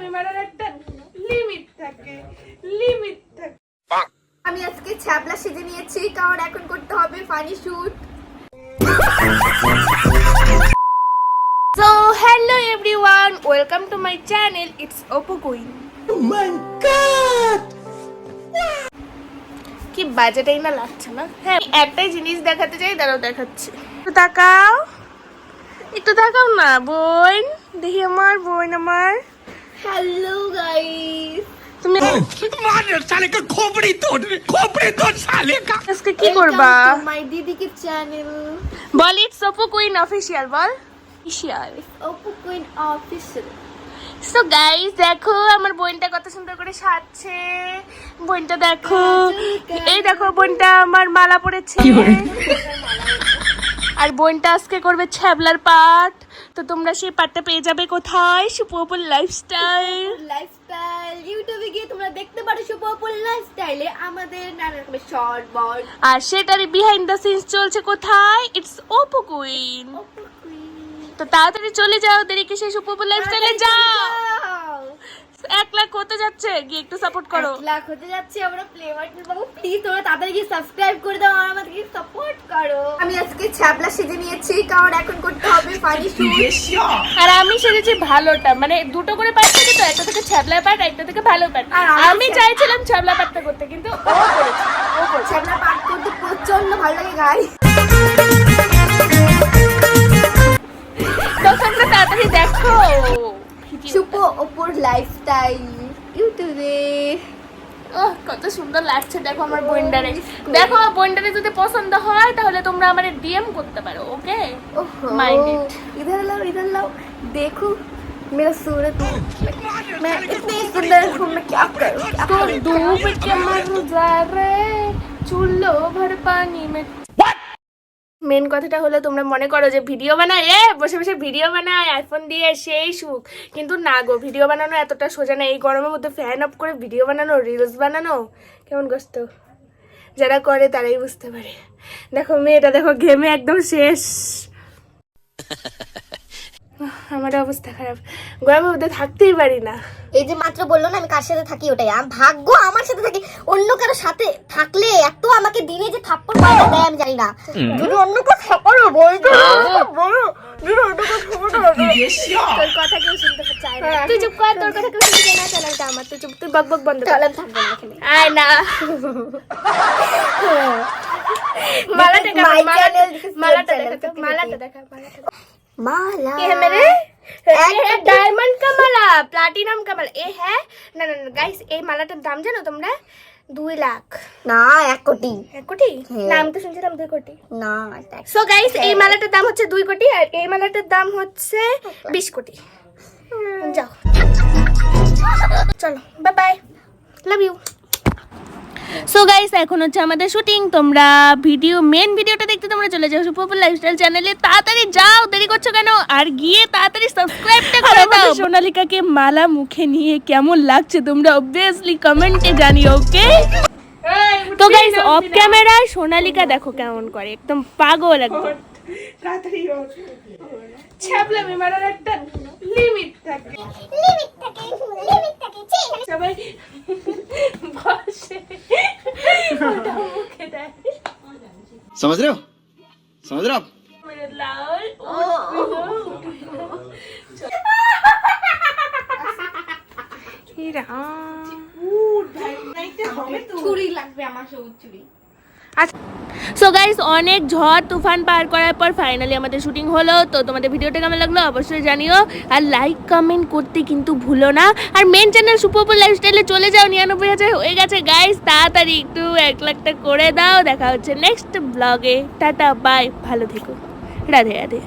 ছ্যাবলামি মারার একটা লিমিট থাকে। আমি আজকে ছ্যাবলা সেজে নিয়েছি কারণ এখন করতে হবে funny shoot. So hello everyone, welcome to my channel. It's Oppo Queen. Oh my god! কি বাজেটাই না লাগছে না। হ্যাঁ, একটাই জিনিস দেখাতে চাই, দাঁড়াও দেখাচ্ছি। একটু তাকাও না বোন, দেখি আমার বোন আমার। হ্যালো গাইস, তুমি मार साले का खोपड़ी तोड़ साले का। আজকে কি করবা? মাই দিদিকে channel ball it's Oppo Queen official, ball official. Oppo Queen official. So guys দেখো আমার বোনটা কত সুন্দর করে সাজছে। বোনটা দেখো, এই দেখো বোনটা আমার মালা পরেছে। আর বোনটা আজকে করবে ছ্যাবলার পাঠ। তো তোমরা সেই পাঠটা পেয়ে যাবে কোথায়? সুপোপুর লাইফস্টাইল। ইউটিউবে গিয়ে তোমরা দেখতে পারো সুপোপুর লাইফস্টাইলে আমাদের নানা রকমের শর্ট বর্ড। আর সেটারই বিহাইন্ড দ্য সিনস চলছে কোথায়? It's Oppo Queen। তো তাড়াতাড়ি চলে যাও, দেরি কিসে? সুপোপুর লাইফস্টাইলে যাও। 1 লাখ হতে যাচ্ছে, গিয়ে একটু সাপোর্ট করো। 1 লাখ হতে যাচ্ছে, আমরা প্লে বাটন পাবো। প্লিজ তোমরা তাড়াতাড়ি গিয়ে সাবস্ক্রাইব করে দাও আর আমাদেরকে সাপোর্ট করো। আমি আজকে ছ্যাবলা সেজে নিয়েছি কারণ এখন করতে হবে ফানি শুট। আর আমি সেজেছি ভালোটা, মানে দুটো করে পার্ট থাকে তো, একটা থেকে ছ্যাবলা পার্ট, একটা থেকে ভালো পার্ট। আর আমি চাইছিলাম ছ্যাবলা পার্টটা করতে, কিন্তু ও করেছে। ছ্যাবলা পাঠ করতে প্রচন্ড ভালো লাগে গাইস। তো তোমরা তাড়াতাড়ি দেখো সুপো ওপোর লাইফস্টাইল ইউটিউবে। ওহ কত সুন্দর লাগছে, দেখো আমার বোনডারে। দেখো বোনডারে যদি পছন্দ হয় তাহলে তোমরা আমারে ডিএম করতে পারো, ওকে? Mind it. इधर लाओ देखो मेरा सूरत। मैं इतनी सुंदर हूँ, मैं क्या करूँ? तो डूब के मर जा रे चूल्हो भर पानी में। মেন কথাটা হলো তোমরা মনে করো যে ভিডিও বানায়, বসে বসে ভিডিও বানায় আইফোন দিয়ে, সেই সুখ। কিন্তু না গো, ভিডিও বানানো এতটা সোজা না। এই গরমের মধ্যে ফ্যান অফ করে ভিডিও বানানো, রিলস বানানো কেমন কষ্ট, যারা করে তারাই বুঝতে পারে। দেখো মেয়েটা, দেখো ঘেমে একদম শেষ। আমার অবস্থা খারাপ, গরমের মধ্যে থাকতেই পারি না। এই যে মাত্র বললো না আমি কার সাথে থাকি, ওটাই ভাগ্য আমার সাথে থাকি। অন্য কারো সাথে থাকলে এত আমাকে দিনে যে থাপ্পড় মারা দেয় আমি জানি না। যদি অন্য কেউ থাকলে বলতো তোর কথা কেউ শুনতে চায় না, তুই চুপ কর। তোর কথা কেউ শুনতে চায় না, চ্যানেলটা আমার। তুই চুপ, তুই বক বক বন্ধ কর। থাকবে না এখানে। আয় না মালাটা দেখা, মালাটা দেখা, মালাটা দেখা। माला ये है मेरे, ये है डायमंड का माला, प्लैटिनम का माला। ये है না না না গাইস, এই মালাটার দাম জানো তোমরা? 2 লাখ না 1 কোটি। 1 কোটি না, আমি তো শুনছিলাম 2 কোটি। না সো গাইস এই মালাটার দাম হচ্ছে 2 কোটি, আর এই মালাটার দাম হচ্ছে 20 কোটি। যাও চলো, bye bye, love you. So guys এখন হচ্ছে আমাদের শুটিং। তোমরা মেন ভিডিওটা দেখতে তোমরা চলে যাও সুপোপুর লাইফস্টাইল চ্যানেলে। তাড়াতাড়ি যাও, দেরি করছো কেন? আর গিয়ে তাড়াতাড়ি সাবস্ক্রাইবটা করে দাও। সোনালিকাকে মালা মুখে নিয়ে কেমন লাগছে তোমরা অবভিয়াসলি কমেন্টে জানিও, ওকে? তো গাইস অফ ক্যামেরায় সোনালিকা দেখো কেমন করে, একদম পাগল একদম। তাড়াতাড়ি ছ্যাবলামি মারার একটা লিমিট থাকে। সবাই বসে ওটা মুখে দেয়। समझ रहे हो आप? मेरे लाल চুরি লাগবে আমার, সবুজ চুরি। সো গাইস অনেক ঝড় তুফান পার করার পর ফাইনালি আমাদের শুটিং হলো। তো তোমাদের ভিডিওটা কেমন লাগলো অবশ্যই জানিও, আর লাইক কমেন্ট করতে কিন্তু ভুলো না। আর মেন চ্যানেল সুপোপুর লাইফস্টাইলে চলে যাও, 99,000 হয়ে গেছে গাইস। তাড়াতাড়ি একটু 1 লাখটা করে দাও। দেখা হচ্ছে নেক্সট ব্লগে। টাটা বাই, ভালো থেকো, রাধে রাধে।